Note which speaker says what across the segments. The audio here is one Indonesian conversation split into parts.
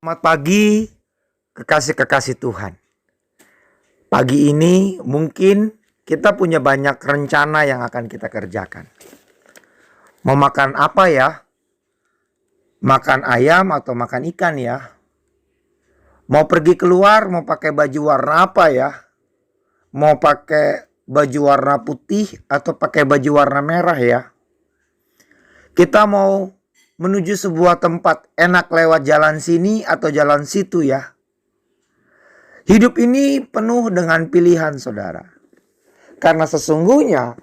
Speaker 1: Selamat pagi, kekasih-kekasih Tuhan. Pagi ini mungkin kita punya banyak rencana yang akan kita kerjakan. Mau makan apa ya? Makan ayam atau makan ikan ya? Mau pergi keluar, mau pakai baju warna apa ya? Mau pakai baju warna putih atau pakai baju warna merah ya? Kita mau menuju sebuah tempat, enak lewat jalan sini atau jalan situ ya. Hidup ini penuh dengan pilihan, saudara. Karena sesungguhnya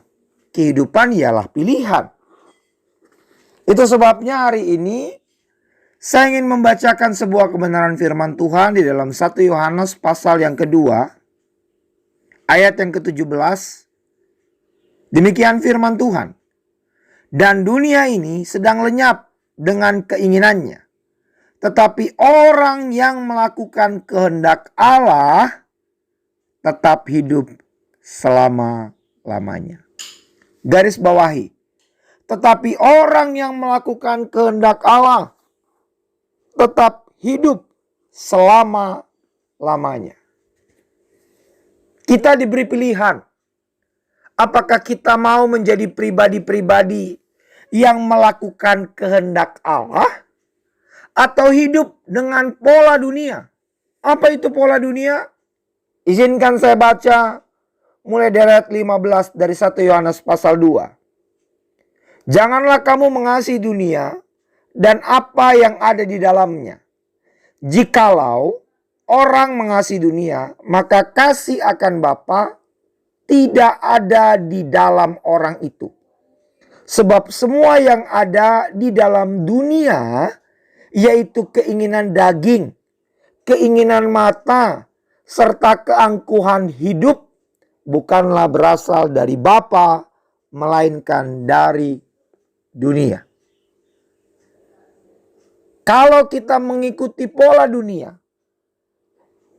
Speaker 1: kehidupan ialah pilihan. Itu sebabnya hari ini saya ingin membacakan sebuah kebenaran firman Tuhan di dalam 1 Yohanes pasal yang kedua, ayat yang ke-17. Demikian firman Tuhan. Dan dunia ini sedang lenyap dengan keinginannya. Tetapi orang yang melakukan kehendak Allah tetap hidup selama-lamanya. Garis bawahi. Tetapi orang yang melakukan kehendak Allah tetap hidup selama-lamanya. Kita diberi pilihan. Apakah kita mau menjadi pribadi-pribadi yang melakukan kehendak Allah atau hidup dengan pola dunia? Apa itu pola dunia? Izinkan saya baca mulai dari ayat 15 dari 1 Yohanes pasal 2. Janganlah kamu mengasihi dunia dan apa yang ada di dalamnya. Jikalau orang mengasihi dunia, maka kasih akan Bapa tidak ada di dalam orang itu. Sebab semua yang ada di dalam dunia, yaitu keinginan daging, keinginan mata, serta keangkuhan hidup, bukanlah berasal dari Bapa, melainkan dari dunia. Kalau kita mengikuti pola dunia,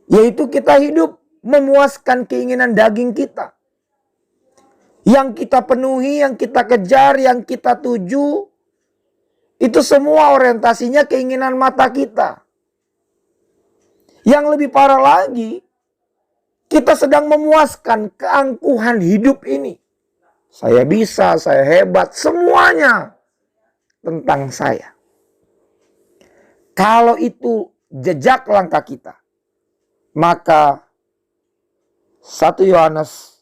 Speaker 1: yaitu kita hidup memuaskan keinginan daging kita, yang kita penuhi, yang kita kejar, yang kita tuju, itu semua orientasinya keinginan mata kita. Yang lebih parah lagi, kita sedang memuaskan keangkuhan hidup ini. Saya bisa, saya hebat, semuanya tentang saya. Kalau itu jejak langkah kita, maka 1 Yohanes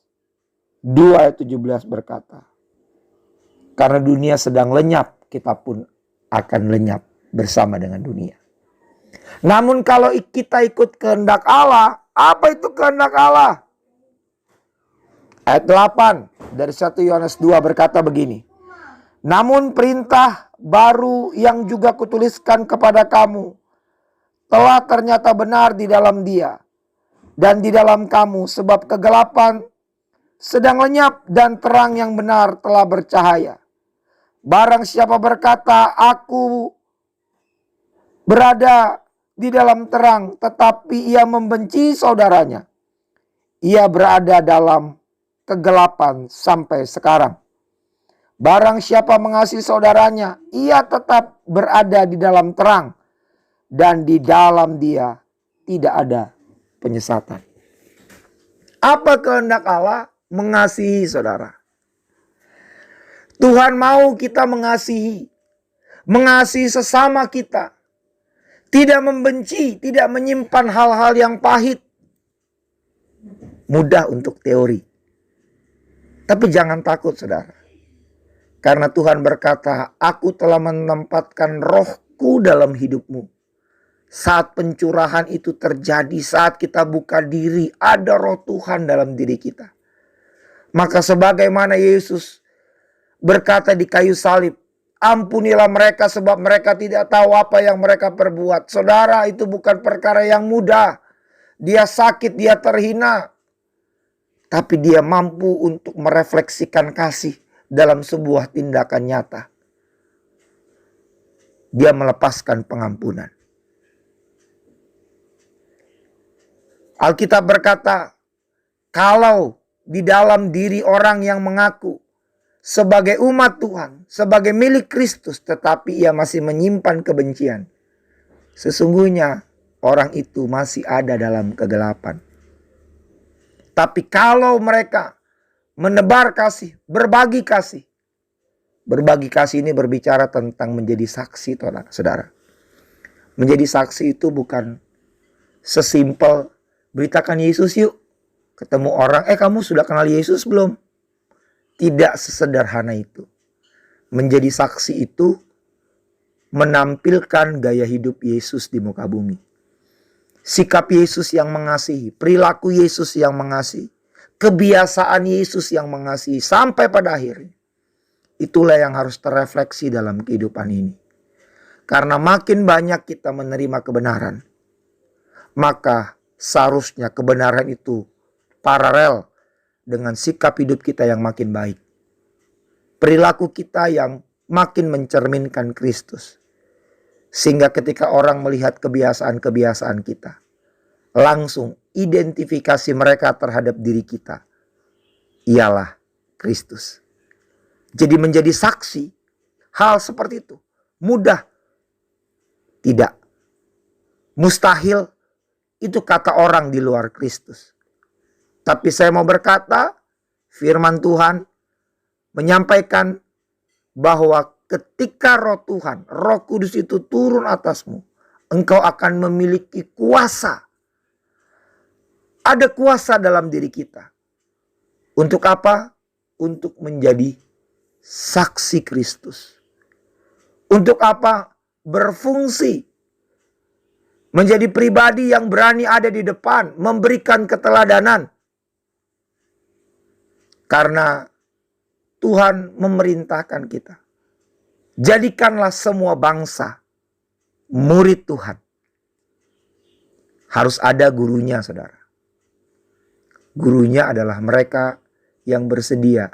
Speaker 1: 2 ayat 17 berkata, karena dunia sedang lenyap, kita pun akan lenyap bersama dengan dunia. Namun kalau kita ikut kehendak Allah, apa itu kehendak Allah? Ayat 8 dari 1 Yohanes 2 berkata begini. Namun perintah baru yang juga kutuliskan kepada kamu telah ternyata benar di dalam Dia dan di dalam kamu, sebab kegelapan sedang lenyap dan terang yang benar telah bercahaya. Barang siapa berkata, aku berada di dalam terang, tetapi ia membenci saudaranya, ia berada dalam kegelapan sampai sekarang. Barang siapa mengasihi saudaranya, ia tetap berada di dalam terang, dan di dalam dia tidak ada penyesatan. Apa kehendak Allah? Mengasihi, saudara. Tuhan mau kita mengasihi sesama kita. Tidak membenci, tidak menyimpan hal-hal yang pahit. Mudah untuk teori. Tapi jangan takut, saudara. Karena Tuhan berkata, aku telah menempatkan rohku dalam hidupmu. Saat pencurahan itu terjadi, saat kita buka diri, ada roh Tuhan dalam diri kita. Maka sebagaimana Yesus berkata di kayu salib, ampunilah mereka sebab mereka tidak tahu apa yang mereka perbuat. Saudara, itu bukan perkara yang mudah. Dia sakit, dia terhina. Tapi dia mampu untuk merefleksikan kasih dalam sebuah tindakan nyata. Dia melepaskan pengampunan. Alkitab berkata, kalau di dalam diri orang yang mengaku sebagai umat Tuhan, sebagai milik Kristus, tetapi ia masih menyimpan kebencian, sesungguhnya orang itu masih ada dalam kegelapan. Tapi kalau mereka menebar kasih, berbagi kasih. Berbagi kasih ini berbicara tentang menjadi saksi, saudara. Menjadi saksi itu bukan sesimpel beritakan Yesus yuk. Ketemu orang, kamu sudah kenal Yesus belum? Tidak sesederhana itu. Menjadi saksi itu menampilkan gaya hidup Yesus di muka bumi. Sikap Yesus yang mengasihi, perilaku Yesus yang mengasihi, kebiasaan Yesus yang mengasihi sampai pada akhirnya. Itulah yang harus terrefleksi dalam kehidupan ini. Karena makin banyak kita menerima kebenaran, maka seharusnya kebenaran itu paralel dengan sikap hidup kita yang makin baik. Perilaku kita yang makin mencerminkan Kristus. Sehingga ketika orang melihat kebiasaan-kebiasaan kita, langsung identifikasi mereka terhadap diri kita ialah Kristus. Jadi menjadi saksi hal seperti itu mudah? Tidak. Mustahil, itu kata orang di luar Kristus. Tapi saya mau berkata, firman Tuhan menyampaikan bahwa ketika Roh Tuhan, Roh Kudus itu turun atasmu, engkau akan memiliki kuasa. Ada kuasa dalam diri kita. Untuk apa? Untuk menjadi saksi Kristus. Untuk apa? Berfungsi. Menjadi pribadi yang berani ada di depan, memberikan keteladanan. Karena Tuhan memerintahkan kita. Jadikanlah semua bangsa murid Tuhan. Harus ada gurunya, saudara. Gurunya adalah mereka yang bersedia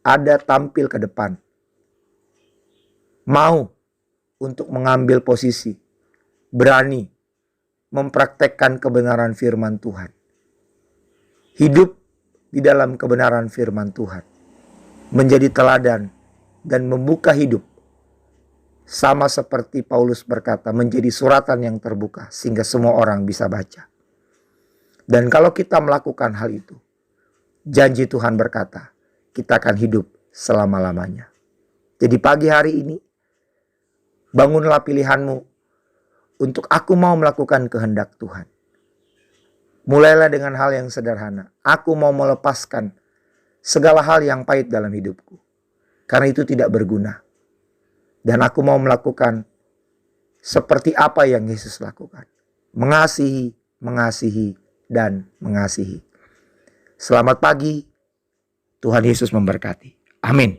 Speaker 1: ada tampil ke depan. Mau untuk mengambil posisi. Berani mempraktekkan kebenaran firman Tuhan. Hidup di dalam kebenaran firman Tuhan. Menjadi teladan dan membuka hidup. Sama seperti Paulus berkata, menjadi suratan yang terbuka sehingga semua orang bisa baca. Dan kalau kita melakukan hal itu, janji Tuhan berkata, kita akan hidup selama-lamanya. Jadi pagi hari ini, bangunlah pilihanmu untuk aku mau melakukan kehendak Tuhan. Mulailah dengan hal yang sederhana. Aku mau melepaskan segala hal yang pahit dalam hidupku. Karena itu tidak berguna. Dan aku mau melakukan seperti apa yang Yesus lakukan. Mengasihi, mengasihi, dan mengasihi. Selamat pagi. Tuhan Yesus memberkati. Amin.